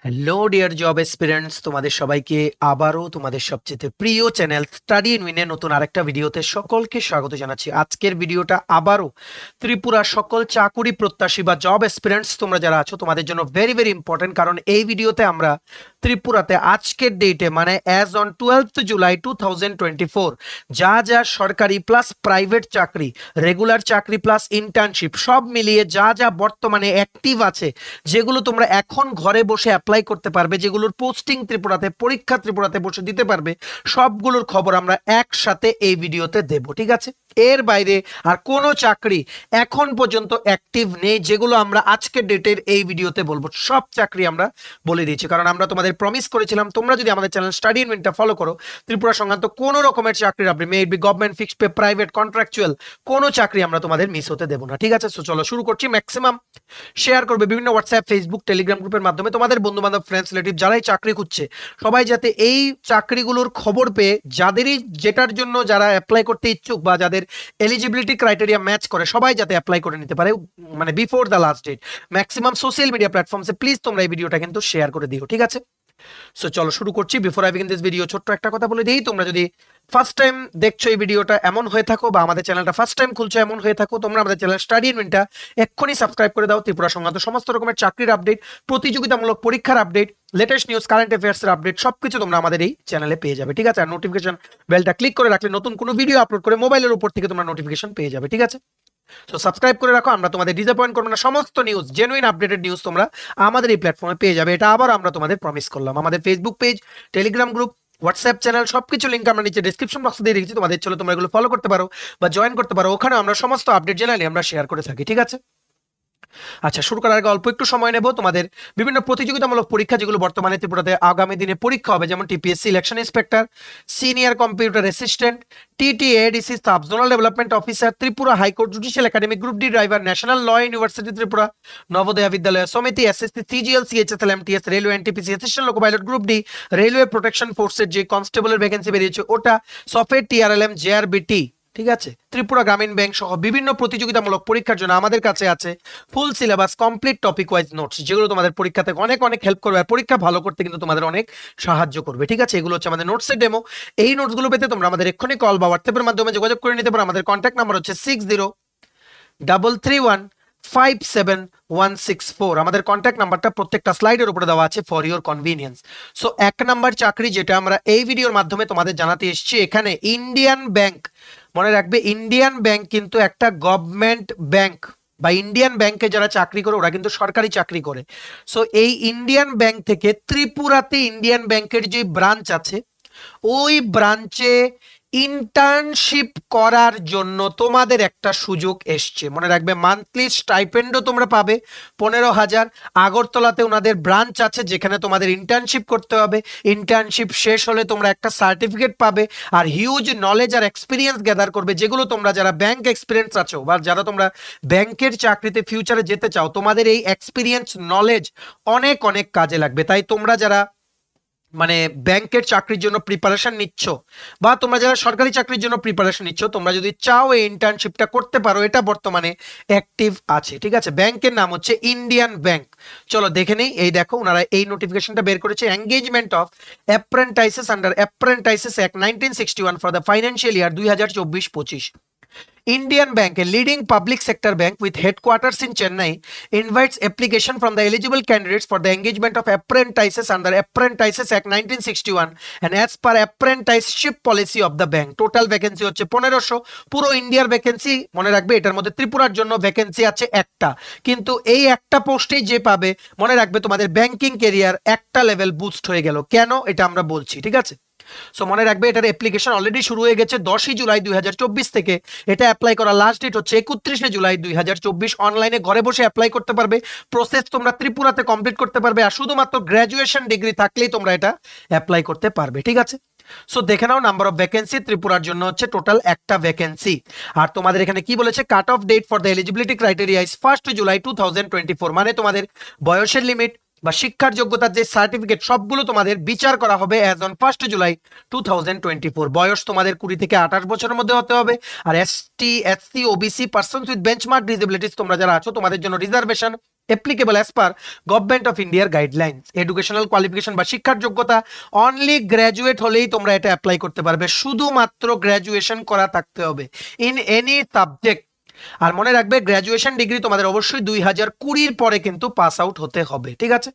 Hello dear job এসপিরেন্টস, তোমাদের সবাইকে আবারও তোমাদের সবচেয়ে প্রিয় চ্যানেল স্টাডি ইন উইনের নতুন আরেকটা ভিডিওতে সকলকে স্বাগত জানাচ্ছি। আজকের ভিডিওটা আবারও ত্রিপুরা সকল চাকুরি প্রত্যাশী বা জব এসপিরেন্টস তোমরা যারা আছো তোমাদের জন্য ভেরি ভেরি ইম্পর্টেন্ট, কারণ এই ভিডিওতে আমরা ত্রিপুরাতে আজকের ডেটে মানে অ্যাজ অন 12th জুলাই 2024 যা যা সরকারি প্লাস প্রাইভেট চাকরি, রেগুলার চাকরি প্লাস ইন্টার্নশিপ সব মিলিয়ে যা যা বর্তমানে অ্যাক্টিভ আছে, যেগুলো তোমরা এখন ঘরে বসে অ্যাপ্লাই করতে পারবে, যেগুলোর পোস্টিং ত্রিপুরাতে, পরীক্ষা ত্রিপুরাতে বসে দিতে পারবে, সবগুলোর খবর আমরা একসাথে এই ভিডিওতে দেব। ঠিক আছে, এর বাইরে আর কোনো চাকরি এখন পর্যন্ত অ্যাক্টিভ নেই যেগুলো আমরা আজকের ডেটের এই ভিডিওতে বলবো। সব চাকরি আমরা বলে দিয়েছি, কারণ আমরা তোমাদের প্রমিস করেছিলাম তোমরা যদি আমাদের চ্যানেল স্টাডি ইন উইনটা ফলো করো, ত্রিপুরা সংক্রান্ত কোনো রকমের চাকরির আপনি may be government, fixed pay, private, contractual কোনো চাকরি আমরা তোমাদের মিস হতে দেবো না। ঠিক আছে, সো চলো শুরু করছি। ম্যাক্সিমাম শেয়ার করবে বিভিন্ন হোয়াটসঅ্যাপ, ফেসবুক, টেলিগ্রাম গ্রুপের মাধ্যমে তোমাদের বন্ধু বান্ধব, ফ্রেন্ডস, রিলেটিভ যারাই চাকরি খুঁজছে সবাই যাতে এই চাকরিগুলোর খবর পেয়ে যাদেরই যেটার জন্য যারা অ্যাপ্লাই করতে ইচ্ছুক বা যাদের এলিজিবিলিটি ক্রাইটেরিয়া ম্যাচ করে সবাই যাতে অ্যাপ্লাই করে নিতে পারে, মানে before the last date. Maximum social media প্ল্যাটফর্মসে প্লিজ তোমরা এই ভিডিওটা কিন্তু শেয়ার করে দিও। ঠিক আছে, সো চলো শুরু করছি। Before I begin this video ছোট্ট একটা কথা বলে দিই, তোমরা যদি ফার্স্ট টাইম দেখছো এই ভিডিওটা এমন হয়ে থাকো বা আমাদের চ্যানেলটা ফার্স্ট টাইম খুলছো এমন হয়ে থাকো, তোমরা আমাদের চ্যানেল স্টাডি ইন উইনটা এক্ষুনি সাবস্ক্রাইব করে দাও। ত্রিপুরা সংক্রান্ত সমস্ত রকমের চাকরির আপডেট, প্রতিযোগিতামূলক পরীক্ষার আপডেট, লেটেস্ট নিউজ, কারেন্ট অ্যাফেয়ার্সের আপডেট সবকিছু তোমরা আমাদের এই চ্যানেলে পেয়ে যাবে। ঠিক আছে, আর নোটিফিকেশন বেলটা ক্লিক করে রাখলে নতুন কোনো ভিডিও আপলোড করে মোবাইলের উপর থেকে তোমরা নোটিফিকেশন পেয়ে যাবে। ঠিক আছে, সো সাবস্ক্রাইব করে রাখো, আমরা তোমাদের ডিসঅ্যাপয়েন্ট করবো না। সমস্ত নিউজ, জেনুইন আপডেটেড নিউজ তোমরা আমাদের এই প্ল্যাটফর্মে পেয়ে যাবে, এটা আবার আমরা তোমাদের প্রমিস করলাম। আমাদের Facebook page, Telegram group, WhatsApp channel সবকিছু লিঙ্ক আমরা নিচে ডিসক্রিপশন বক্সে দিয়ে রেখেছি, তোমাদের চলো তোমরা এগুলো ফলো করতে পারো বা জয়েন করতে পারো, ওখানে আমরা সমস্ত আপডেট জেনারেলি আমরা শেয়ার করে থাকি। ঠিক আছে, আচ্ছা শুরু করার আগে অল্প একটু সময় নেব। তোমাদের বিভিন্ন প্রতিযোগিতামূলক পরীক্ষা যেগুলো বর্তমানে ত্রিপুরাতে আগামী দিনে পরীক্ষা হবে, যেমন TPSC election inspector, senior computer assistant, TTADC sub zonal development officer, Tripura high court judicial academy, group D driver, national law university Tripura, Navodaya Vidyalaya Samiti, SSC, CGL, CHSL, MTS, railway, NTPC, assistant loco pilot, group D, railway protection ফোর্সের যে কনস্টেবলের vacancy বেরিয়েছে ওটা, software, TRLM, JRBT. ঠিক আছে, Tripura Gramin bank সহ বিভিন্ন প্রতিযোগিতামূলক পরীক্ষার জন্য আমাদের কাছে আছে full syllabus, complete topic wise notes, যেগুলো তোমাদের পরীক্ষাতে অনেক অনেক হেল্প করবে আর পরীক্ষা ভালো করতে কিন্তু তোমাদের অনেক সাহায্য করবে। ঠিক আছে, এগুলো হচ্ছে আমাদের নোটসের ডেমো। এই নোটসগুলো পেতে তোমরা আমাদের এক্ষুনি কল বা হোয়াটসঅ্যাপের মাধ্যমে যোগাযোগ করে নিতে পারো। আমাদের কন্ট্যাক্ট নাম্বার হচ্ছে 6033157164। আমাদের কন্ট্যাক্ট নাম্বারটা প্রত্যেকটা স্লাইডের উপরে দেওয়া আছে ফর ইওর কনভিনিয়েন্স। সো এক নাম্বার চাকরি যেটা আমরা এই ভিডিওর মাধ্যমে তোমাদের জানাতে এসেছি, এখানে ইন্ডিয়ান ব্যাংক, মনে রাখবে ইন্ডিয়ান ব্যাংক কিন্তু একটা গভর্নমেন্ট ব্যাংক, বা ইন্ডিয়ান ব্যাংকে যারা চাকরি করে ওরা কিন্তু সরকারি চাকরি করে। সো এই ইন্ডিয়ান ব্যাংক থেকে ত্রিপুরাতে ইন্ডিয়ান ব্যাংকের যে ব্রাঞ্চ আছে ওই ব্রাঞ্চে ইন্টার্নশিপ করার জন্য তোমাদের একটা সুযোগ এসছে। মনে রাখবে মান্থলি স্টাইপেন্ডও তোমরা পাবে 15,000। আগরতলাতে ওনাদের ব্রাঞ্চ আছে যেখানে তোমাদের ইন্টার্নশিপ করতে হবে, ইন্টার্নশিপ শেষ হলে তোমরা একটা সার্টিফিকেট পাবে আর হিউজ নলেজ আর এক্সপিরিয়েন্স গ্যাদার করবে, যেগুলো তোমরা যারা ব্যাংক এক্সপিরিয়েন্স আছো বা যারা তোমরা ব্যাংকের চাকরিতে ফিউচারে যেতে চাও, তোমাদের এই এক্সপিরিয়েন্স নলেজ অনেক অনেক কাজে লাগবে। তাই তোমরা যারা মানে ব্যাংকের চাকরির জন্য প্রিপারেশন নিচ্ছ বা তোমরা যারা সরকারি চাকরির জন্য প্রিপারেশন নিচ্ছ, তোমরা যদি চাও এই ইন্টার্নশিপটা করতে পারো, এটা বর্তমানে অ্যাক্টিভ আছে। ঠিক আছে, ব্যাংকের নাম হচ্ছে ইন্ডিয়ান ব্যাংক। চলো দেখে নেই। এই দেখো ওনারা এই নোটিফিকেশনটা বের করেছে, engagement of apprentices under apprentices act 1961 for the financial year 2024-25। Indian Bank, a leading public sector bank with headquarters in Chennai, invites application from the eligible candidates for the engagement of apprentices under Apprentices Act 1961 and as per apprenticeship policy of the bank. Total vacancy হচ্ছে 1500, পুরো ইন্ডিয়ার vacancy. মনে রাখবে এটার মধ্যে ত্রিপুরার জন্য vacancy আছে একটা, কিন্তু এই একটা পোস্টেই যে পাবে, মনে রাখবে তোমাদের ব্যাংকিং ক্যারিয়ার একটা লেভেল বুস্ট হয়ে গেল। কেন এটা আমরা বলছি। ঠিক আছে, সো মনে রাখবে এটার অ্যাপ্লিকেশন অলরেডি শুরু হয়ে গেছে 10ই জুলাই 2024 থেকে। এটা অ্যাপ্লাই করার লাস্ট ডেট হচ্ছে 31শে জুলাই 2024। অনলাইনে ঘরে বসে অ্যাপ্লাই করতে পারবে, প্রসেস তোমরা ত্রিপুরাতে কমপ্লিট করতে পারবে আর শুধুমাত্র গ্র্যাজুয়েশন ডিগ্রি থাকলেই তোমরা এটা অ্যাপ্লাই করতে পারবে। ঠিক আছে, সো দেখে নাও নাম্বার অফ ভ্যাকেন্সি ত্রিপুরার জন্য হচ্ছে টোটাল একটা ভ্যাকেন্সি। আর তোমাদের এখানে কি বলেছে, cut off date for the eligibility criteria is 1 July 2024। মানে তোমাদের বয়সের লিমিট বা শিক্ষার যোগ্যতার যে সার্টিফিকেট সবগুলো তোমাদের বিচার করা হবে অ্যাজ অন 1 জুলাই 2024। বয়স তোমাদের 20 থেকে 28 বছরের মধ্যে হতে হবে। আর ST, SC, OBC, persons with benchmark disabilities তোমরা যারা আছো তোমাদের জন্য reservation applicable as per government of ইন্ডিয়ার গাইডলাইন্স। এডুকেশনাল কোয়ালিফিকেশন বা শিক্ষার যোগ্যতা অনলি গ্র্যাজুয়েট হলেই তোমরা এটা অ্যাপ্লাই করতে পারবে, শুধুমাত্র গ্র্যাজুয়েশন করা থাকতে হবে ইন এনি সাবজেক্ট। আর মনে রাখবে গ্র্যাজুয়েশন ডিগ্রি তোমাদের অবশ্যই 2020 পরে কিন্তু পাস আউট হতে হবে, ঠিক আছে।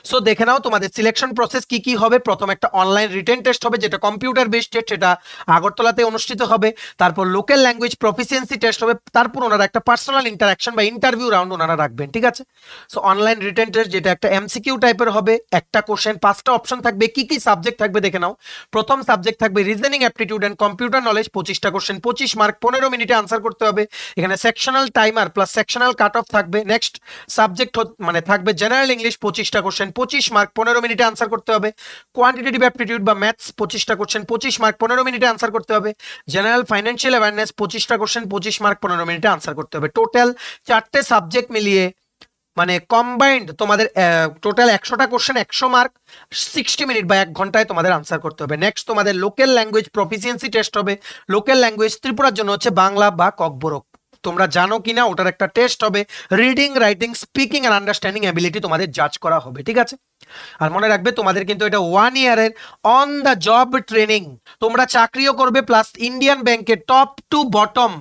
সো দেখে নাও তোমাদের সিলেকশন প্রসেস কি কি হবে। প্রথম একটা অনলাইন রিটেন টেস্ট হবে যেটা কম্পিউটার বেসড টেস্ট, সেটা আগরতলাতে অনুষ্ঠিত হবে। তারপর লোকাল ল্যাঙ্গুয়েজ প্রফিসিয়েন্সি টেস্ট হবে। তারপর ওনারা একটা পার্সোনাল ইন্টারাকশন বা ইন্টারভিউ রাউন্ড ওনারা রাখবেন, ঠিক আছে। সো অনলাইন রিটেন টেস্ট যেটা একটা এমসিকিউ টাইপের হবে, একটা কোশ্চেন 5টা অপশন থাকবে। কি কি সাবজেক্ট থাকবে দেখে নাও। প্রথম সাবজেক্ট থাকবে reasoning aptitude and computer knowledge, 25টা কোশ্চেন, 25 মার্ক, 15 মিনিটে আনসার করতে হবে। এখানে sectional timer plus sectional cut off থাকবে। নেক্সট সাবজেক্ট মানে থাকবে জেনারেল ইংলিশ, 25টা কোশ্চেন, 25 মার্ক, 15 মিনিটে আনসার করতে হবে। কোয়ান্টিটেটিভ অ্যাপটিটিউড বা ম্যাথস 25টা কোশ্চেন, 25 মার্ক, 15 মিনিটে আনসার করতে হবে। জেনারেল ফাইন্যান্সিয়াল অ্যাওয়ারনেস 25টা কোশ্চেন, 25 মার্ক, 15 মিনিটে আনসার করতে হবে। টোটাল 4টে সাবজেক্ট মিলিয়ে মানে কম্বাইন্ড তোমাদের টোটাল 100টা কোশ্চেন, 100 মার্ক, 60 মিনিট বা 1 ঘন্টায় তোমাদের আনসার করতে হবে। নেক্সট তোমাদের লোকাল ল্যাঙ্গুয়েজ প্রফিসিয়েন্সি টেস্ট হবে। লোকাল ল্যাঙ্গুয়েজ ত্রিপুরার জন্য হচ্ছে বাংলা বা ককবরক। তোমরা জানো কিনা ওটার একটা টেস্ট হবে। রিডিং, রাইটিং, স্পিকিং আর আন্ডারস্ট্যান্ডিং অ্যাবিলিটি তোমাদের জাজ করা হবে, ঠিক আছে। আর মনে রাখবে তোমাদের কিন্তু এটা 1 ইয়ারের অন দ্য জব ট্রেনিং। তোমরা চাকরিও করবে প্লাস ইন্ডিয়ান ব্যাংকের টপ টু বটম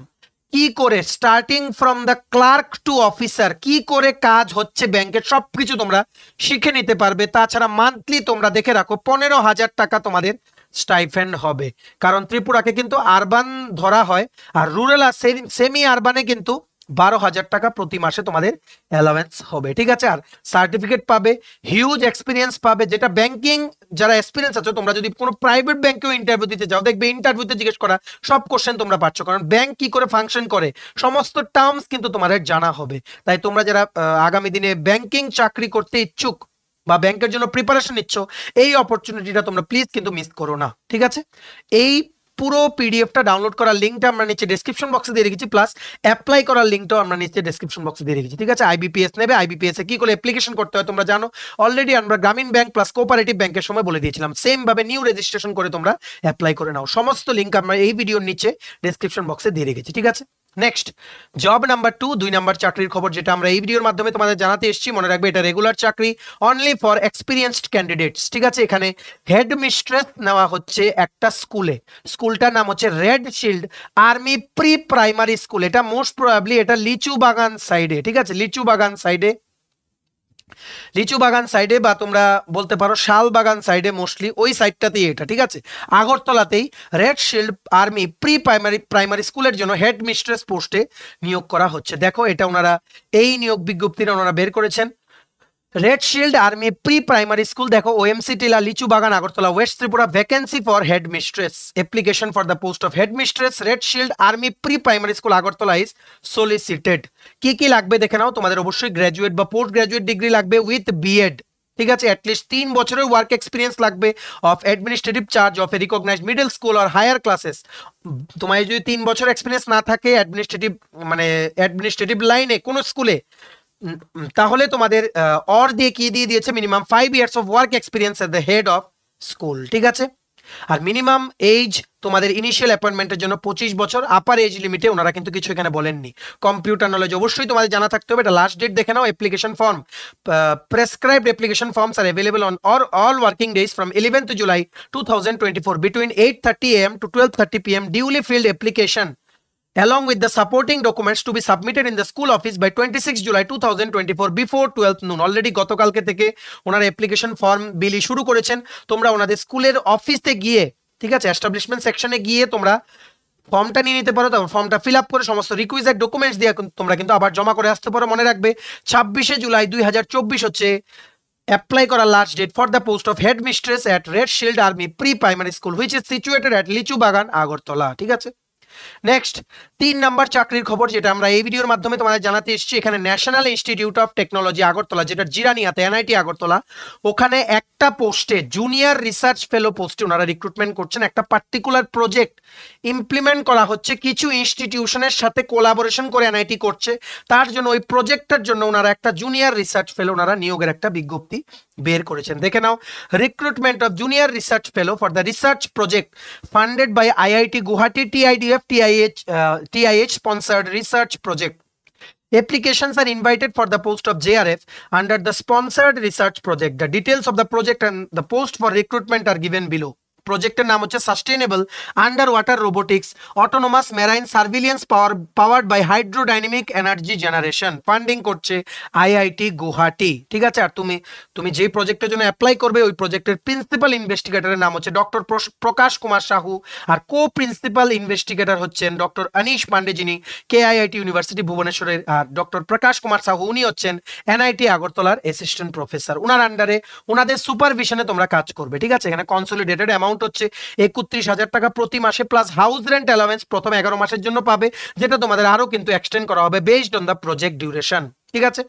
কি করে starting from the clerk to officer কি করে কাজ হচ্ছে ব্যাংকের সবকিছু তোমরা শিখে নিতে পারবে। তাছাড়া মান্থলি তোমরা দেখে রাখো 15,000 টাকা তোমাদের স্টাইফেন্ড হবে, কারণ ত্রিপুরাকে কিন্তু আরবান ধরা হয় আর রুরাল আর সেমি আরবানে কিন্তু 12,000 টাকা প্রতি মাসে তোমাদের অ্যালাওয়েন্স হবে, ঠিক আছে। আর সার্টিফিকেট পাবে, হিউজ এক্সপিরিয়েন্স পাবে, যেটা ব্যাংকিং যারা এক্সপিরিয়েন্স আছে তোমরা যদি কোনো প্রাইভেট ব্যাংকেও ইন্টারভিউ দিতে যাও দেখবে ইন্টারভিউতে জিজ্ঞেস করা সব কোশ্চেন তোমরা পাচ্ছ, কারণ ব্যাংক কি করে ফাংশন করে সমস্ত টার্মস কিন্তু তোমাদের জানা হবে। তাই তোমরা যারা আগামী দিনে ব্যাংকিং চাকরি করতে ইচ্ছুক বা ব্যাংকের জন্য প্রিপারেশন নিচ্ছ, এই অপরচুনিটিটা তোমরা প্লিজ কিন্তু মিস করো না, ঠিক আছে। এই পুরো পিডিএফটা ডাউনলোড করার লিঙ্কটা আমরা নিচে ডেসক্রিপশন বক্সে দিয়ে রেখেছি, প্লাস অ্যাপ্লাই করার লিঙ্কটাও আমরা নিচে ডেসক্রিপশন বক্সে দিয়ে রেখেছি, ঠিক আছে। আইবিপিএস নেবে, আইবিপিএস এ কি করে অ্যাপ্লিকেশন করতে হয় তোমরা জানো অলরেডি। আমরা গ্রামীণ ব্যাংক প্লাস কোঅপারেটিভ ব্যাংকের সময় বলে দিয়েছিলাম, সেম ভাবে নিউ রেজিস্ট্রেশন করে তোমরা অ্যাপ্লাই করে নাও। সমস্ত লিঙ্ক আমরা এই ভিডিওর নিচে ডেসক্রিপশন বক্সে দিয়ে রেখেছি, ঠিক আছে। নেক্সট জব নাম্বার 2, 2 নাম্বার চাকরির খবর যেটা আমরা এই ভিডিওর মাধ্যমে তোমাদের জানাতে এসেছি। মনে রাখবে এটা রেগুলার চাকরি অনলি ফর এক্সপিরিয়েন্সড ক্যান্ডিডেটস, ঠিক আছে। এখানে হেড মিস্ট্রেস নেওয়া হচ্ছে একটা স্কুলে, স্কুলটার নাম হচ্ছে red shield army pre primary school. এটা মোস্ট প্রবাবলি এটা লিচু বাগান সাইডে, ঠিক আছে, লিচু বাগান সাইডে বা তোমরা বলতে পারো শাল বাগান সাইডে, মোস্টলি ওই সাইডটাতেই এটা, ঠিক আছে। আগরতলাতেই red shield army pre primary স্কুলের জন্য হেড মিস্ট্রেস পোস্টে নিয়োগ করা হচ্ছে। দেখো এটা ওনারা এই নিয়োগ বিজ্ঞপ্তিটা ওনারা বের করেছেন। Red shield army pre primary school, দেখো OMC Tila, Lichu Bagan, Agartala, west Tripura. Vacancy for head mistress, application for the post of head mistress, red shield army pre primary school Agartala is solicited. কি কি লাগবে দেখে নাও। তোমাদের অবশ্যই গ্র্যাজুয়েট বা পোস্ট গ্র্যাজুয়েট ডিগ্রি লাগবে উইথ বিএড, ঠিক আছে। অ্যাটলিস্ট 3 বছরের ওয়ার্ক এক্সপিরিয়েন্স লাগবে of administrative charge of a recognised middle school R higher classes. তোমার যদি 3 বছর এক্সপিরিয়েন্স না থাকে অ্যাডমিনিস্ট্রেটিভ লাইনে কোনো স্কুলে, তাহলে তোমাদের অর দিয়ে কি দিয়ে দিয়েছে minimum 5 years of work experience at the head of school, ঠিক আছে। আর মিনিমাম এজ তোমাদের ইনিশিয়াল অ্যাপয়েন্টমেন্টের জন্য 25 বছর। আপার এজ লিমিটে ওনারা কিন্তু কিছু এখানে বলেননি। কম্পিউটার নলেজ অবশ্যই তোমাদের জানা থাকতে হবে। এটা লাস্ট ডেট দেখে নাও। Application form prescribed application forms are available on all working days from 11th July 2024 between 8:30 AM to 12:30 PM. Duly filled application along with the supporting documents to be submitted in the school office by 26 July 2024 before 12 noon. Already গতকালকে থেকে ওনারা application form বিলি শুরু করেছেন। তোমরা ওনাদের স্কুলের অফিসে গিয়ে, ঠিক আছে, এস্টাবলিশমেন্ট সেকশনে গিয়ে তোমরা ফর্মটা নিয়ে নিতে পারো। তারপর ফর্মটা ফিল আপ করে সমস্ত রিকুইজিট ডকুমেন্টস দিয়ে তোমরা কিন্তু আবার জমা করে আসতে পারো। মনে রাখবে 26 জুলাই 2024 হচ্ছে অ্যাপ্লাই করার last date for the post of head mistress at red shield army pre primary school which is situated at Lichu Bagan, Agartala, ঠিক আছে। নেক্সট 3 নাম্বার চাকরির খবর যেটা আমরা এই ভিডিওর মাধ্যমে তোমাদের জানাতে এসেছি। এখানে national institute of technology Agartala, যেটা জিরানিয়াতে, এনআইটি আগরতলা, ওখানে একটা পোস্টে জুনিয়র রিসার্চ ফেলো পোস্টে ওনারা রিক্রুটমেন্ট করছেন। একটা পার্টিকুলার প্রজেক্ট ইমপ্লিমেন্ট করা হচ্ছে, কিছু ইনস্টিটিউশনের সাথে কোলাবোরেশন করে এনআইটি করছে। তার জন্য ওই প্রজেক্টটার জন্য ওনারা একটা জুনিয়র রিসার্চ ফেলো ওনারা নিয়োগের একটা বিজ্ঞপ্তি বের করেছেন। দেখে নাও, recruitment of junior research fellow for the research project funded by IIT Guwahati, TIDF, TIH sponsored research project Applications are invited for the post of JRF under the sponsored research project. The details of the project and the post for recruitment are given below. প্রজেক্টের নাম হচ্ছে sustainable under water robotics autonomous marine surveillance powered by hydrodynamic energy generation. Funding করছে IIT Guwahati. ঠিক আছে, আর তুমি যেই প্রজেক্টের জন্য অ্যাপ্লাই করবে ওই প্রজেক্টের প্রিন্সিপাল ইনভেস্টিগেটরের নাম হচ্ছে ডক্টর প্রকাশ কুমার সাহু, আর কো প্রিন্সিপাল ইনভেস্টিগেটর হচ্ছেন ডক্টর অনিশ পান্ডে, যিনি কেআইআইটি ইউনিভার্সিটি ভুবনেশ্বরের, আর ডক্টর প্রকাশ কুমার সাহু উনি হচ্ছেন এনআইটি আগরতলার অ্যাসিস্ট্যান্ট প্রফেসর। ওনার আন্ডারে ওনাদের সুপারভিশনে তোমরা কাজ করবে। ঠিক আছে, এখানে কনসলিডেটেড অ্যামাউন্ট হচ্ছে 31,000 টাকা প্রতি মাসে প্লাস হাউস রেন্ট অ্যালাওয়েন্স প্রথম 11 মাসের জন্য পাবে, যেটা তোমাদের আরো কিন্তু এক্সটেন্ড করা হবে based on the project duration. ঠিক আছে,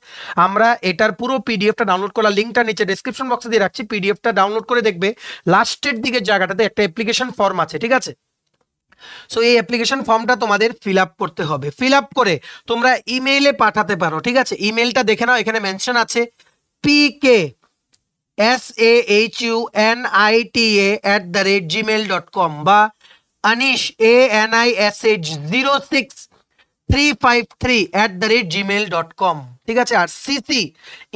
আমরা এটার পুরো পিডিএফটা ডাউনলোড করার লিঙ্কটা নিচে ডেসক্রিপশন বক্সে দিয়ে রাখছি। পিডিএফটা ডাউনলোড করে দেখবে লাস্টের দিকের জায়গাটাতে একটা অ্যাপ্লিকেশন ফর্ম আছে। ঠিক আছে, সো এই অ্যাপ্লিকেশন ফর্মটা তোমাদের ফিল আপ করতে হবে। ফিল আপ করে তোমরা ইমেইলে পাঠাতে পারো। ঠিক আছে, ইমেলটা দেখে নাও, এখানে মেনশন আছে pksanita@gmail.com বা anish anish0353@gmail.com। ঠিক আছে, আর সিসি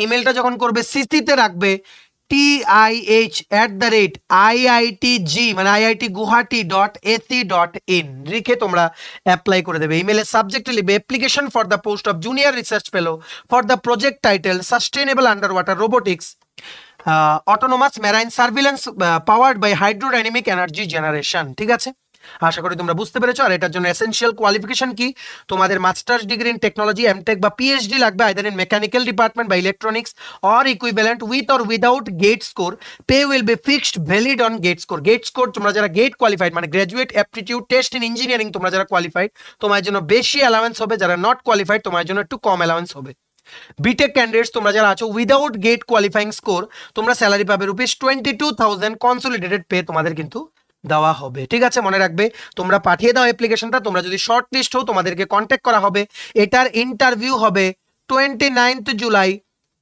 ইমেলটা যখন করবে সিসিতে রাখবে TIH@IITG মানে IITguwahati.ac.in লিখে তোমরা অ্যাপ্লাই করে দেবে। ইমেলের সাবজেক্টে লিখবে application for the post of junior research fellow for the project title sustainable under water robotics autonomous marine surveillance powered by hydrodynamic energy generation. ঠিক আছে, আশা করি তোমরা বুঝতে পেরেছো। আর এটার জন্য এসেনশিয়াল কোয়ালিফিকেশন কি, তোমাদের masters degree in technology MTech বা পিএইচডি লাগবে আইদার ইন মেকানিক্যাল ডিপার্টমেন্ট বা electronics or equivalent with or without GATE score. Pay will be fixed valid on GATE score. GATE score তোমরা যারা গেট কোয়ালিফাইড মানে graduate aptitude test in engineering তোমরা যারা qualified তোমার জন্য বেশি অ্যালাওয়েন্স হবে, যারা নট কোয়ালিফাইড তোমার জন্য একটু কম অ্যালাওয়েন্স হবে। বিটেক ক্যান্ডিডেটস তোমরা যারা আছো উইদাউট গেট কোয়ালিফাইং স্কোর তোমরা স্যালারি পাবে ₹22,000 কনসলিডেটেড পে তোমাদের কিন্তু দেওয়া হবে। ঠিক আছে, মনে রাখবে তোমরা পাঠিয়ে দাও অ্যাপ্লিকেশনটা। তোমরা যদি শর্ট লিস্ট হও তোমাদেরকে কন্ট্যাক্ট করা হবে। এটার ইন্টারভিউ হবে 29 জুলাই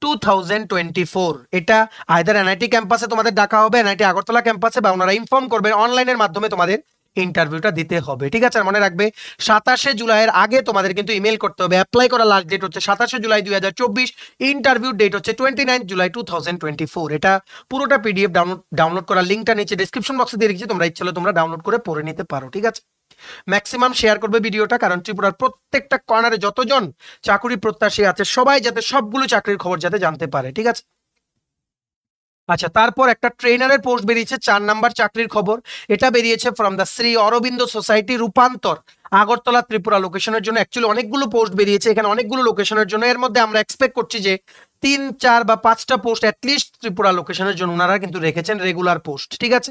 2024। এটা আইদার এনআইটি ক্যাম্পাসে তোমাদের ডাকা হবে, এনআইটি আগরতলা ক্যাম্পাসে, বা ওনারা ইনফর্ম করবেন অনলাইনের মাধ্যমে তোমাদের ইন্টারভিউটা দিতে হবে। ঠিক আছে, আর মনে রাখবে 27 জুলাইয়ের আগে তোমাদের কিন্তু ইমেল করতে হবে। অ্যাপ্লাই করার লাস্ট ডেট হচ্ছে 27 জুলাই 2024, ইন্টারভিউ ডেট হচ্ছে 29 জুলাই 2024। এটা পুরোটা পিডিএফ ডাউনলোড করার লিঙ্কটা নিচে ডেসক্রিপশন বক্সে দিয়ে রেখেছি, তোমরা ইচ্ছে হলে তোমরা ডাউনলোড করে পড়ে নিতে পারো। ঠিক আছে, ম্যাক্সিমাম শেয়ার করবে ভিডিওটা, কারণ ত্রিপুরার প্রত্যেকটা কর্নারে যতজন চাকরি প্রত্যাশী আছে সবাই যাতে সবগুলো চাকরির খবর যাতে জানতে পারে। ঠিক আছে, আচ্ছা, তারপর একটা ট্রেনারের পোস্ট বেরিয়েছে 4 নাম্বার চাকরির খবর। এটা বেরিয়েছে from the Shri Aurobindo society Rupantar Agartala Tripura লোকেশনের জন্য। অ্যাকচুয়ালি অনেকগুলো পোস্ট বেরিয়েছে এখানে, অনেকগুলো লোকেশনের জন্য। এর মধ্যে আমরা এক্সপেক্ট করছি যে 3, 4 বা 5টা পোস্ট অ্যাটলিস্ট ত্রিপুরা লোকেশনের জন্য ওনারা কিন্তু রেখেছেন রেগুলার পোস্ট। ঠিক আছে,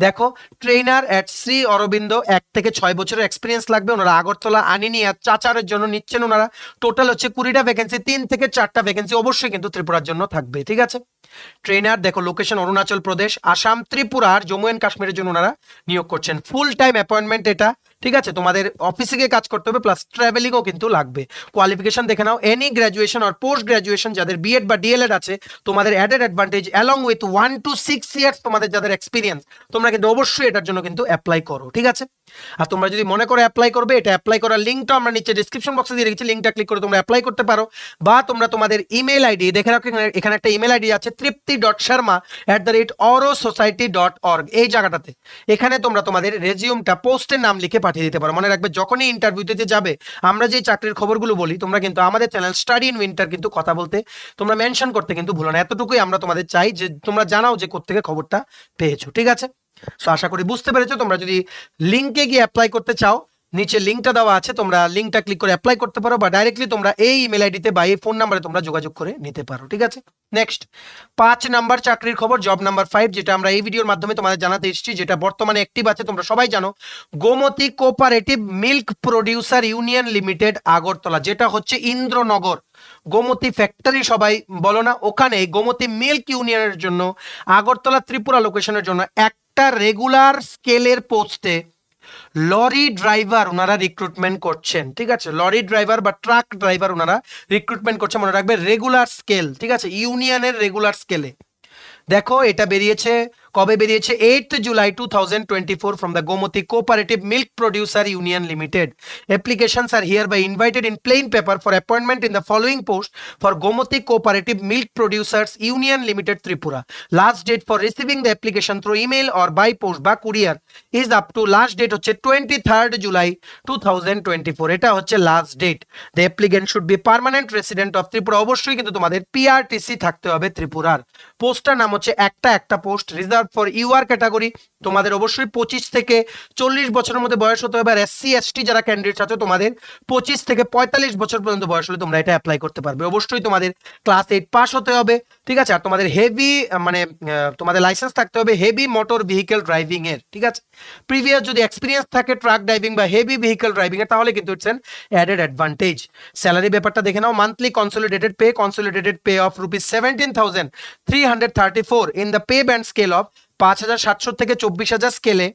দেখো ট্রেনার অ্যাট শ্রী অরবিন্দ 1 থেকে 6 বছরের এক্সপিরিয়েন্স লাগবে। ওনারা আগরতলা আনিনিয়া চাচারের জন্য নিচ্ছেন। ওনারা টোটাল হচ্ছে 20টা ভ্যাকেন্সি, 3 থেকে 4টা ভ্যাকেন্সি অবশ্যই কিন্তু ত্রিপুরার জন্য থাকবে। ঠিক আছে, ট্রেনার দেখো লোকেশন অরুণাচল প্রদেশ, আসাম, ত্রিপুরা আর জম্মু এন্ড কাশ্মীরের জন্য ওনারা নিয়োগ করছেন। ফুল টাইম অ্যাপয়েন্টমেন্ট এটা। ঠিক আছে, তোমাদের অফিসে গিয়ে কাজ করতে হবে প্লাস ট্রাভেলিংও কিন্তু লাগবে। কোয়ালিফিকেশন দেখে নাও, এনি গ্র্যাজুয়েশন আর পোস্ট গ্র্যাজুয়েশন যাদের বিএড বা ডিএলএড আছে তোমাদের added advantage along with 1 to 6 years তোমাদের যাদের এক্সপিরিয়েন্স তোমরা কিন্তু অবশ্যই এটার জন্য কিন্তু অ্যাপ্লাই করো। ঠিক আছে, আর তোমরা যদি মনে করো অ্যাপ্লাই করবে, এটা অ্যাপ্লাই করার লিঙ্কটা আমরা নিচে ডিসক্রিপশন বক্সে দিয়ে রেখেছি, লিঙ্কটা ক্লিক করে তোমরা অ্যাপ্লাই করতে পারো। বা তোমরা তোমাদের ইমেল আইডি দেখে রাখো, এখানে একটা ইমেল আইডি আছে tripti.sharma@orosociety.org। এই জায়গাটাতে এখানে তোমরা তোমাদের রেজিউমটা পোস্টের নাম লিখে পাঠিয়ে দিতে পারো। মনে রাখবে যখনই ইন্টারভিউতে যাবে আমরা যে চাকরির খবরগুলো বলি তোমরা কিন্তু আমাদের চ্যানেল স্টাডি ইন উইন্টার কিন্তু কথা বলতে তোমরা মেনশন করতে কিন্তু ভুলো না। এতটুকুই আমরা তোমাদের চাই যে তোমরা জানাও যে কোত্থেকে খবরটা পেয়েছো। ঠিক আছে, সো আশা করি বুঝতে পেরেছো। তোমরা যদি লিঙ্কে গিয়ে অ্যাপ্লাই করতে চাও নিচে লিঙ্কটা দেওয়া আছে, তোমরা লিঙ্কটা ক্লিক করে অ্যাপ্লাই করতে পারো, বা ডাইরেক্টলি তোমরা এই ইমেল আইডিতে বা এই ফোন নাম্বারে তোমরা যোগাযোগ করে নিতে পারো। ঠিক আছে, নেক্সট 5 নাম্বার চাকরির খবর, জব নাম্বার 5, যেটা আমরা এই ভিডিওর মাধ্যমে তোমাদের জানাতে এসেছি, যেটা বর্তমানে অ্যাক্টিভ আছে তোমরা সবাই জানো। Gomati cooperative milk producer union limited Agartala, যেটা হচ্ছে ইন্দ্রনগর গোমতী ফ্যাক্টরি সবাই বলো না, ওখানে গোমতী মিল্ক ইউনিয়নের জন্য আগরতলা ত্রিপুরা লোকেশনের জন্য একটা রেগুলার স্কেলের পোস্টে লরি ড্রাইভার ওনারা রিক্রুটমেন্ট করছেন। ঠিক আছে, লরি ড্রাইভার বা ট্রাক ড্রাইভার ওনারা রিক্রুটমেন্ট করছে। মনে রাখবে রেগুলার স্কেল। ঠিক আছে, ইউনিয়নের রেগুলার স্কেলে। দেখো এটা বেরিয়েছে কবে বেরিয়েছে? 8th July 2024 from the Gomoti Cooperative Milk Producer Union Limited. Applications are hereby invited in plain paper for appointment in the following post for Gomoti Cooperative Milk Producers Union Limited Tripura. Last date for receiving the application through email or by post বা courier is up to last date হচ্ছে 23rd July 2024. এটা হচ্ছে last date. The applicant should be permanent resident of Tripura. অবশ্যই কিন্তু তোমাদের PRTC থাকতে হবে ত্রিপুরার। পোস্টটার নাম হচ্ছে একটা post reserve for UR category. তোমাদের অবশ্যই 25 থেকে 40 বছরের মধ্যে বয়স হতে হবে। আর SC ST যারা ক্যান্ডিডেট আছে তোমাদের 25 থেকে 45 বছর পর্যন্ত বয়স হলে তোমরা এটা অ্যাপ্লাই করতে পারবে। অবশ্যই তোমাদের ক্লাস 8 পাস হতে হবে, ঠিক আছে। আর তোমাদের হেভি মানে তোমাদের লাইসেন্স থাকতে হবে হেভি মোটর ভেহিকেল ড্রাইভিং এর, ঠিক আছে। প্রিভিয়াস যদি এক্সপিরিয়েন্স থাকে ট্রাক ড্রাইভিং বা হেভি ভেহিকেল ড্রাইভিং এর তাহলে কিন্তু it's an added advantage. Salary ব্যাপারটা দেখে নাও। Monthly consolidated pay of rupees 17,334 in the pay band scale of 5,700 থেকে 24,000 স্কেলে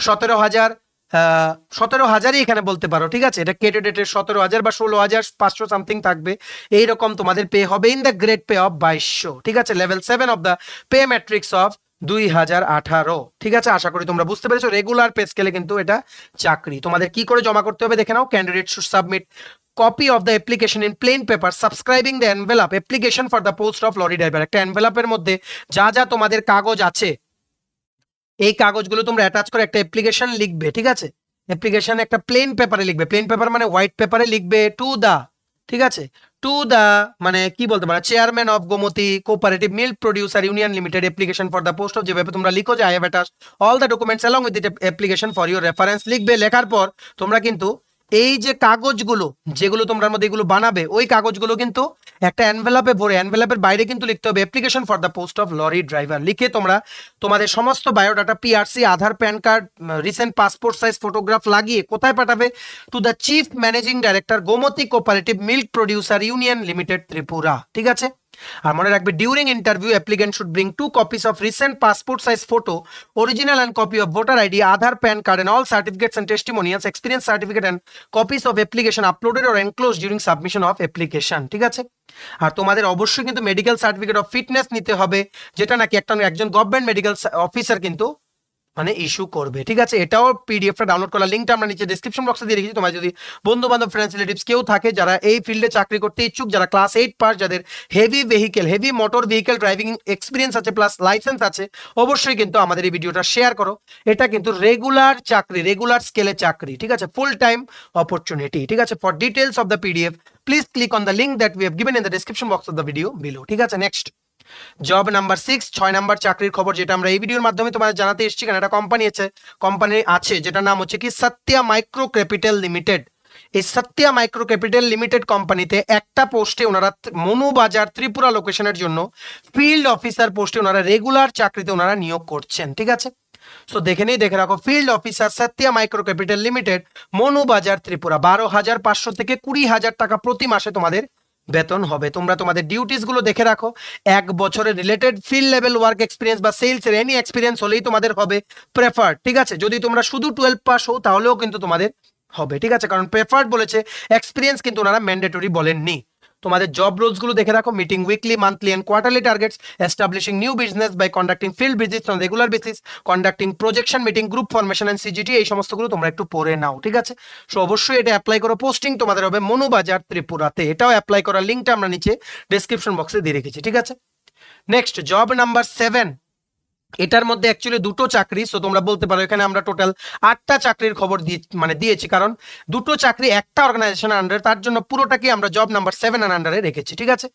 17,000ই এখানে বলতে পারো, ঠিক আছে। এটা কেটে ডেটে 17,000 বা 16,500 সামথিং থাকবে, এইরকম তোমাদের পে হবে in the grade pay off 2200, ঠিক আছে। Level 7 of the pay matrix of 2018, ঠিক আছে। আশা করি তোমরা বুঝতে পেরেছো। রেগুলার পে স্কেলে কিন্তু এটা চাকরি। তোমাদের কি করে জমা করতে হবে দেখে নাও। Candidate should submit copy of the application in plain paper subscribing the envelope application for the post of lorry driver. একটা এনভেলপের মধ্যে যা যা তোমাদের কাগজ আছে এই কাগজগুলো তোমরা অ্যাটাচ করে একটা অ্যাপ্লিকেশন লিখবে, ঠিক আছে। অ্যাপ্লিকেশন একটা প্লেন পেপারে লিখবে। প্লেন পেপার মানে হোয়াইট পেপারে লিখবে টু দা, ঠিক আছে, টু দা মানে কি বলতে পারো chairman of Gomati cooperative milk producer union limited application for the post of, যেভাবে তোমরা লিখো যে I have attached all the documents along with this application for your reference লিখবে। লেখার পর তোমরা কিন্তু এই যে কাগজগুলো যেগুলো তোমরা মধ্যে এগুলো বানাবে ওই কাগজগুলো কিন্তু একটা এনভেলপে ভরে এনভেলপের বাইরে কিন্তু লিখতে হবে application for the post of lorry driver. লিখে তোমরা তোমাদের সমস্ত biodata PRC, Aadhaar, PAN card, recent passport size photograph লাগিয়ে কোথায় পাঠাবে? To the chief managing director Gomati cooperative milk producer union limited Tripura, ঠিক আছে। আর মনে রাখবে during interview applicant should bring 2 copies of recent passport size photo, original and copy of voter ID, Aadhaar, PAN card and all certificates and testimonials, experience certificate and copies of application uploaded or enclosed during submission of application, ঠিক আছে। আর তোমাদের অবশ্যই কিন্তু medical certificate of fitness নিতে হবে, যেটা নাকি একজন গভর্নমেন্ট মেডিকেল অফিসার কিন্তু মানে ইস্যু করবে, ঠিক আছে। এটাও পিডিএফটা ডাউনলোড করার লিঙ্কটা আমরা নিচে ডেসক্রিপশন বক্সে দিয়ে রেখেছি। তোমার যদি বন্ধু বান্ধব ফ্রেন্ডস রিলেটিভস কেউ থাকে যারা এই ফিল্ডে চাকরি করতে ইচ্ছুক, যারা ক্লাস 8 পাস, যাদের heavy motor vehicle driving experience আছে প্লাস লাইসেন্স আছে, অবশ্যই কিন্তু আমাদের এই ভিডিওটা শেয়ার করো। এটা কিন্তু রেগুলার চাকরি, রেগুলার স্কেলে চাকরি, ঠিক আছে, ফুল টাইম অপরচুনিটি, ঠিক আছে। For details of the PDF please click on the link that we have given in the description box of the video below, ঠিক আছে। নেক্সট জব নাম্বার 6, 6 নাম্বার চাকরির খবর যেটা আমরা এই ভিডিওর মাধ্যমে তোমাদের জানাতে এসেছি। কারণ একটা কোম্পানি আছে যেটার নাম হচ্ছে কি সত্যা মাইক্রো ক্যাপিটাল লিমিটেড। এই সত্যা মাইক্রো ক্যাপিটাল লিমিটেড কোম্পানিতে একটা পোস্টে ওনারা মনুবাজার ত্রিপুরা লোকেশনের জন্য ফিল্ড অফিসার পোস্টে ওনারা রেগুলার চাকরিতে ওনারা নিয়োগ করছেন, ঠিক আছে। সো দেখে রাখো field officer Satya micro capital limited Manu Bazar Tripura 12,500 থেকে 20,000 টাকা প্রতি মাসে তোমাদের বেতন হবে। তোমরা তোমাদের ডিউটিস গুলো দেখে রাখো। 1 বছরের related field level work experience বা সেলস এর এনি এক্সপিরিয়েন্স হলেই তোমাদের হবে প্রেফার্ড, ঠিক আছে। যদি তোমরা শুধু 12 পাস হও তাহলেও কিন্তু তোমাদের হবে, ঠিক আছে। কারণ প্রেফার্ড বলেছে, এক্সপিরিয়েন্স কিন্তু ওনারা ম্যান্ডেটরি বলেননি। তোমাদের জব রোলস গুলো দেখে রাখো। Meeting weekly, monthly and quarterly targets, establishing new business by conducting field visits on regular basis, conducting projection meeting, group formation and CGT, এই সমস্তগুলো তোমরা একটু পড়ে নাও, ঠিক আছে। সো অবশ্যই এটা অ্যাপ্লাই করো। পোস্টিং তোমাদের হবে মনুবাজার ত্রিপুরাতে। এটাও অ্যাপ্লাই করার লিঙ্কটা আমরা নিচে ডেসক্রিপশন বক্সে দিয়ে রেখেছি, ঠিক আছে। নেক্সট জব নাম্বার 7, এটার মধ্যে অ্যাকচুয়ালি দুটো চাকরি। সো তোমরা বলতে পারো এখানে আমরা টোটাল 8টা চাকরির খবর দিয়েছি, কারণ দুটো চাকরি একটা অর্গানাইজেশনের আন্ডারে, তার জন্য পুরোটাকে আমরা জব নাম্বার 7 এর আন্ডারে রেখেছি, ঠিক আছে।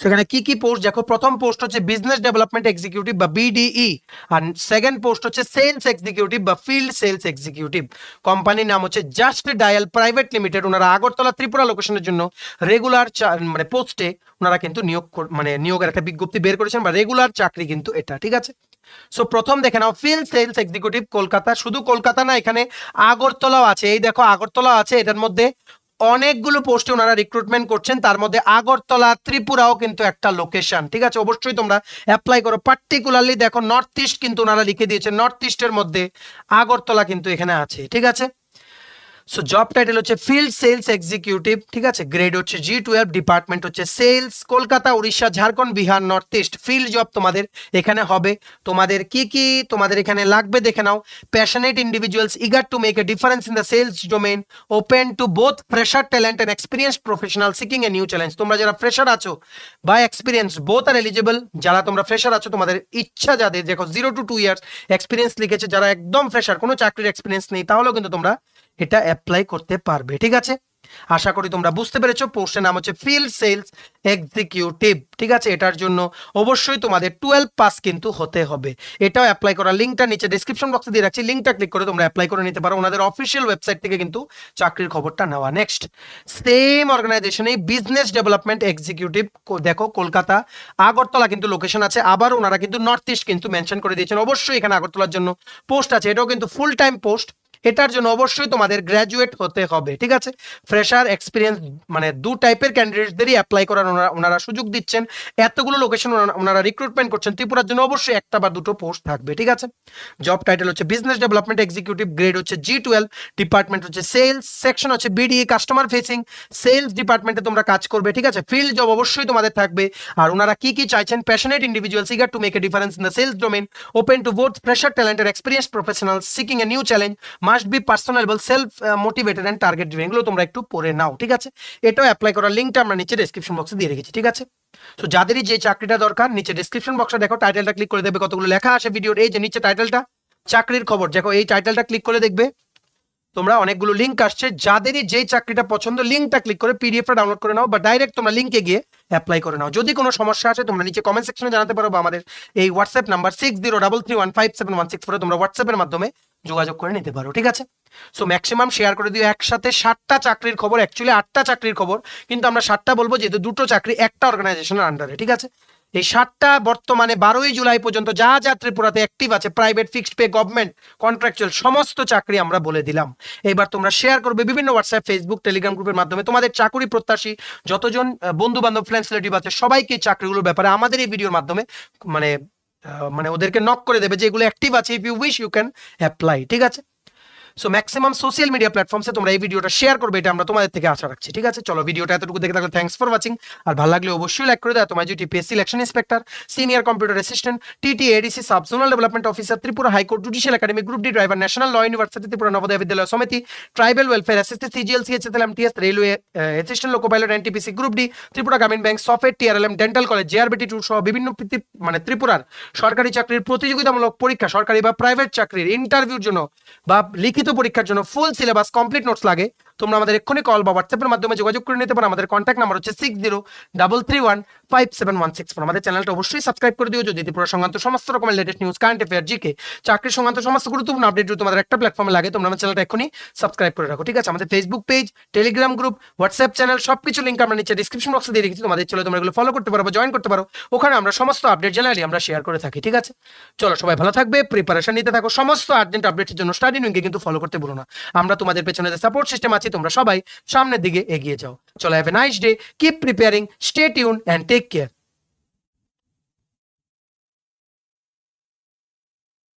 সেখানে কি পোস্ট দেখো। প্রথম পোস্ট হচ্ছে বিজনেস ডেভেলপমেন্ট এক্সিকিউটিভ বা বিডিই, আর সেকেন্ড পোস্ট হচ্ছে সেলস এক্সিকিউটিভ বা ফিল্ড সেলস এক্সিকিউটিভ। কোম্পানির নাম হচ্ছে জাস্ট ডায়াল প্রাইভেট লিমিটেড। ওনারা আগরতলা ত্রিপুরা লোকেশনের জন্য রেগুলার মানে পোস্টে ওনারা কিন্তু নিয়োগের একটা বিজ্ঞপ্তি বের করেছেন বা রেগুলার চাকরি কিন্তু এটা, ঠিক আছে। সো প্রথম দেখে নাও ফিল্ড সেলস এক্সিকিউটিভ কলকাতা। শুধু কলকাতা না, এখানে আগরতলাও আছে। এই দেখো আগরতলা আছে। এটার মধ্যে অনেকগুলো পোস্টে ওনারা রিক্রুটমেন্ট করছেন, তার মধ্যে আগরতলা ত্রিপুরাও কিন্তু একটা লোকেশন, ঠিক আছে। অবশ্যই তোমরা অ্যাপ্লাই করো। পার্টিকুলারলি দেখো নর্থ ইস্ট কিন্তু ওনারা লিখে দিয়েছে, নর্থ ইস্টের মধ্যে আগরতলা কিন্তু এখানে আছে, ঠিক আছে। সো জব টাইটেল হচ্ছে ফিল্ড সেলস এক্সিকিউটিভ, ঠিক আছে। গ্রেড হচ্ছে G12, ডিপার্টমেন্ট হচ্ছে sales, Kolkata, Orissa, Jharkhand, Bihar, north east. Field job তোমাদের এখানে হবে। তোমাদের কি তোমাদের এখানে লাগবে দেখে নাও। Passionate individuals eager to make a difference in the sales domain, open to both fresher talent and experience professional seeking a new challenge. তোমরা যারা ফ্রেশার আছো বা এক্সপিরিয়েন্স, বোথ আর এলিজিবল। যারা তোমরা ফ্রেশার আছো, তোমাদের ইচ্ছা যাদের, দেখো 0 to 2 ইয়ার্স এক্সপিরিয়েন্স লিখেছে, যারা একদম ফ্রেশার, কোনো চাকরির এক্সপিরিয়েন্স নেই, তাহলেও কিন্তু তোমরা এটা অ্যাপ্লাই করতে পারবে, ঠিক আছে। আশা করি তোমরা বুঝতে পেরেছো। পোস্টের নাম হচ্ছে ফিল্ড সেলস এক্সিকিউটিভ, ঠিক আছে। এটার জন্য অবশ্যই তোমাদের 12 পাস কিন্তু হতে হবে। এটাও অ্যাপ্লাই করার লিঙ্কটা নিচে ডেসক্রিপশন বক্সে দিয়ে রাখছি, লিঙ্কটা ক্লিক করে তোমরা অ্যাপ্লাই করে নিতে পারো। ওনাদের অফিসিয়াল ওয়েবসাইট থেকে কিন্তু চাকরির খবরটা নেওয়া। নেক্সট, সেম অর্গানাইজেশনে বিজনেস ডেভেলপমেন্ট এক্সিকিউটিভ, দেখো কলকাতা, আগরতলা কিন্তু লোকেশন আছে। আবার ওনারা কিন্তু নর্থ ইস্ট কিন্তু মেনশন করে দিয়েছেন। অবশ্যই এখানে আগরতলার জন্য পোস্ট আছে, এটাও কিন্তু ফুল টাইম পোস্ট। এটার জন্য অবশ্যই তোমাদের গ্র্যাজুয়েট হতে হবে, ঠিক আছে। ফ্রেশার, এক্সপিরিয়েন্স, মানে দু টাইপের ক্যান্ডিডেটদেরই অ্যাপ্লাই করার ওনারা সুযোগ দিচ্ছেন। এতগুলো লোকেশন ওনারা রিক্রুটমেন্ট করছেন। ত্রিপুরার জন্য অবশ্যই একটা বা দুটো পোস্ট থাকবে, ঠিক আছে। জব টাইটেল হচ্ছে বিজনেস ডেভেলপমেন্ট এক্সিকিউটিভ, গ্রেড হচ্ছে G12, ডিপার্টমেন্ট হচ্ছে সেলস, সেকশন হচ্ছে BDE কাস্টমার ফেসিং, সেলস ডিপার্টমেন্টে তোমরা কাজ করবে, ঠিক আছে। ফিল্ড জব অবশ্যই তোমাদের থাকবে। আর ওনারা কি চাইছেন, passionate individuals eager to make a difference in the sales domain, open to both fresher talent and experience professional seeking a new challenge, must be personable, self motivated and target driven. এগুলো তোমরা একটু পড়ে নাও, ঠিক আছে। এটাও apply করার লিঙ্কটা আমরা নিচে ডেসক্রিপশন বক্সে দিয়ে রেখেছি, ঠিক আছে। তো যাদেরই যে চাকরিটা দরকার, নিচে ডেসক্রিপশন বক্সে দেখো, টাইটেলটা ক্লিক করে দেবে, কতগুলো লেখা আসে ভিডিওর। এই যে নিচে টাইটেলটা, চাকরির খবর, দেখো এই টাইটেলটা ক্লিক করে দেখবে তোমরা, অনেকগুলো লিঙ্ক আসছে। যাদেরই যেই চাকরিটা পছন্দ, লিঙ্কটা ক্লিক করে পিডিএফটা ডাউনলোড করে নাও, বা ডাইরেক্ট তোমরা লিঙ্কে গিয়ে অ্যাপ্লাই করে নাও। যদি কোনো সমস্যা আসে তোমরা নিচে কমেন্ট সেকশনে জানাতে পারো, বা আমাদের এই হোয়াটসঅ্যাপ নাম্বার 6033157164 তোমরা হোয়াটসঅ্যাপের মাধ্যমে যোগাযোগ করে নিতে পারো, ঠিক আছে। সো ম্যাক্সিমাম শেয়ার করে দিও একসাথে 7টা চাকরির খবর, অ্যাকচুয়ালি 8টা চাকরির খবর, কিন্তু আমরা 7টা বলবো যেহেতু দুটো চাকরি একটা অর্গানাইজেশনের আন্ডারে, ঠিক আছে। এই 7টা বর্তমানে 12ই জুলাই পর্যন্ত যা যা ত্রিপুরাতে অ্যাক্টিভ আছে, private, fixed pay, government, contractual, সমস্ত চাকরি আমরা বলে দিলাম। এবার তোমরা শেয়ার করবে বিভিন্ন হোয়াটসঅ্যাপ, ফেসবুক, টেলিগ্রাম গ্রুপের মাধ্যমে। তোমাদের চাকরি প্রত্যাশী যতজন বন্ধু বান্ধব, ফ্রেন্ডস, রিলেটিভ আছে, সবাইকে চাকরিগুলোর ব্যাপারে আমাদের এই ভিডিওর মাধ্যমে মানে ওদেরকে নক করে দেবে যে এগুলো অ্যাক্টিভ আছে, if you wish you can apply, ঠিক আছে। সো ম্যাক্সিমাম সোশ্যাল মিডিয়া প্ল্যাটফর্মসে তোমরা এই ভিডিওটা শেয়ার করবে, এটা আমরা তোমাদের থেকে আশা রাখছি, ঠিক আছে। চলো, ভিডিওটা এতটুকু দেখে থাকলে থ্যাঙ্কস ফর ওয়াচিং। আর ভালো লাগলে অবশ্যই লাইক করে দাও। তোমার যদি TPSC election inspector, senior computer assistant, TT ADC sub zonal development officer, Tripura high court judicial academy, group D driver, national law university, Tripura Navodaya Vidyalaya Samiti, tribal welfare assistant, CGL, CHSL, MTS, railway assistant, loco pilot, NTPC, group D, Tripura Gramin bank, software, TRLM, dental college, JRBT2 সহ বিভিন্ন মানে ত্রিপুরার সরকারি চাকরির প্রতিযোগিতামূলক পরীক্ষা, সরকারি বা প্রাইভেট চাকরির ইন্টারভিউর জন্য বা লিখিত পরীক্ষার জন্য ফুল সিলেবাস, কমপ্লিট নোটস লাগে, তোমরা আমাদের এক্ষুনি কল বা হোয়াটসঅ্যাপের মাধ্যমে যোগাযোগ করে নিতে পারো। আমাদের কন্ট্যাক্ট নাম্বার হচ্ছে 6033157164। আমাদের চ্যানেলটা অবশ্যই সাবস্ক্রাইব করে দিও যদি ত্রিপুরা সংক্রান্ত সমস্ত রকমের latest news, current affair, GK, চাকরি সংক্রান্ত সমস্ত গুরুত্বপূর্ণ আপডেট যদি তোমাদের একটা প্ল্যাটফর্মে লাগে, তোমরা আমার চ্যানেলটা এক্ষুনি সাবস্ক্রাইব করে রাখো, ঠিক আছে। আমাদের Facebook page, Telegram group, WhatsApp channel, সবকিছু লিঙ্ক আমরা নিচে ডিসক্রিপশন বক্সে দিয়ে রেখেছি। তোমাদের চলে তোমরা এগুলো ফলো করতে পারো বা জয়েন করতে পারো। ওখানে আমরা সমস্ত আপডেট জেনারেলি আমরা শেয়ার করে থাকি, ঠিক আছে। চলো, সবাই ভালো থাকবে, প্রিপারেশন নিতে থাকো। সমস্ত আর্জেন্ট আপডেটের জন্য স্টাডি উইংকে কিন্তু ফলো করতে ভুলো না। আমরা তোমাদের পেছনে যে সাপোর্ট সিস্টেম আছে, তোমরা সবাই সামনের দিকে এগিয়ে যাও। চলো, have a nice day, keep preparing, stay tune and take care.